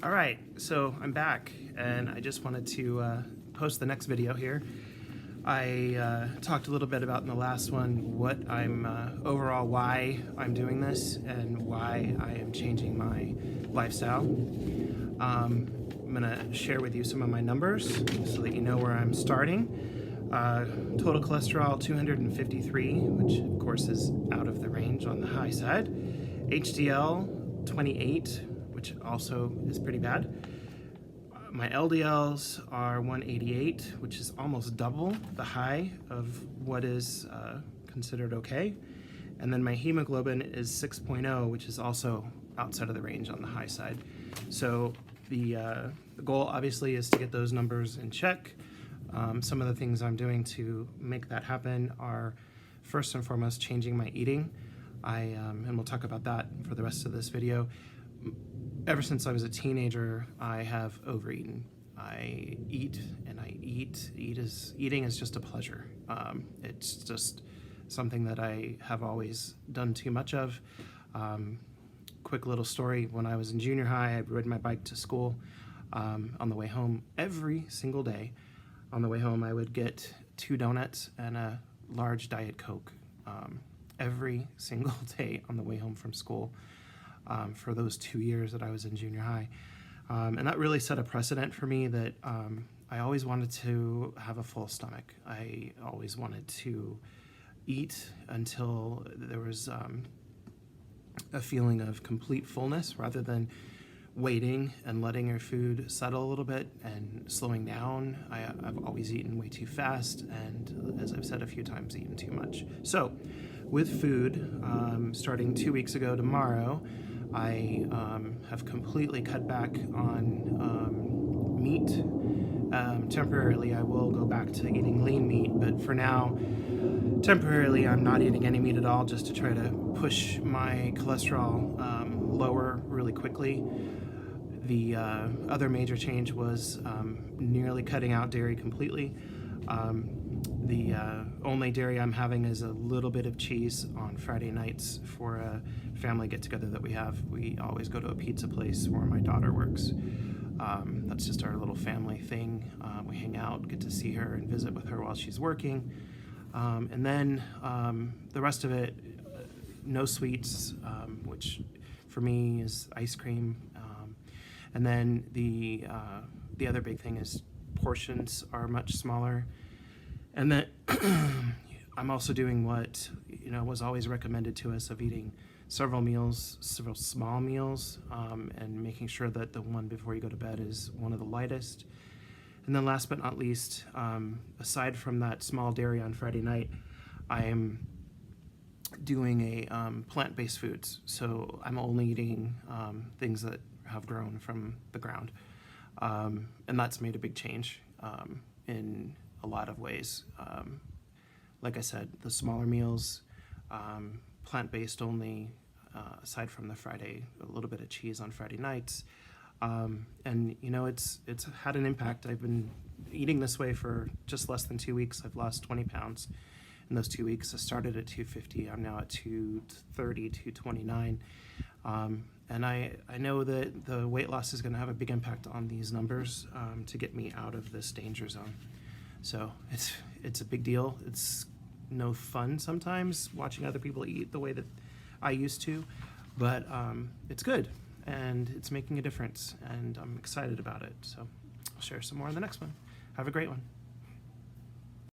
All right, so I'm back, and I just wanted to post the next video here. I talked a little bit about in the last one what I'm overall why I'm doing this and why I am changing my lifestyle. I'm gonna share with you some of my numbers so that you know where I'm starting. Total cholesterol 253, which of course is out of the range on the high side. HDL 28, which also is pretty bad. My LDLs are 188, which is almost double the high of what is considered okay. And then my hemoglobin is 6.0, which is also outside of the range on the high side. So the goal obviously is to get those numbers in check. Some of the things I'm doing to make that happen are first and foremost changing my eating. And we'll talk about that for the rest of this video. Ever since I was a teenager, I have overeaten. I eat and I eat. Eating is just a pleasure. It's just something that I have always done too much of. Quick little story, when I was in junior high, I rode my bike to school. On the way home, every single day, on the way home, I would get 2 donuts and a large Diet Coke every single day on the way home from school. For those 2 years that I was in junior high. And that really set a precedent for me that I always wanted to have a full stomach. I always wanted to eat until there was a feeling of complete fullness rather than waiting and letting your food settle a little bit and slowing down. I've always eaten way too fast and, as I've said a few times, eaten too much. So with food, starting 2 weeks ago tomorrow, I have completely cut back on meat. Temporarily, I will go back to eating lean meat, but for now, temporarily, I'm not eating any meat at all just to try to push my cholesterol lower really quickly. The other major change was nearly cutting out dairy completely. The only dairy I'm having is a little bit of cheese on Friday nights for a family get-together that we have. We always go to a pizza place where my daughter works. That's just our little family thing. We hang out, get to see her and visit with her while she's working. And then the rest of it, no sweets, which for me is ice cream. And then the other big thing is portions are much smaller. And then I'm also doing what was always recommended to us of eating several small meals, and making sure that the one before you go to bed is one of the lightest. And then last but not least, aside from that small dairy on Friday night, I am doing a plant-based foods. So I'm only eating things that have grown from the ground. And that's made a big change in a lot of ways. Like I said, the smaller meals, plant-based only, aside from the Friday, a little bit of cheese on Friday nights. And it's had an impact. I've been eating this way for just less than 2 weeks. I've lost 20 pounds in those 2 weeks. I started at 250. I'm now at 230, 229. And I know that the weight loss is going to have a big impact on these numbers to get me out of this danger zone. So it's a big deal. It's no fun sometimes watching other people eat the way that I used to, but it's good and it's making a difference and I'm excited about it. So I'll share some more in the next one. Have a great one.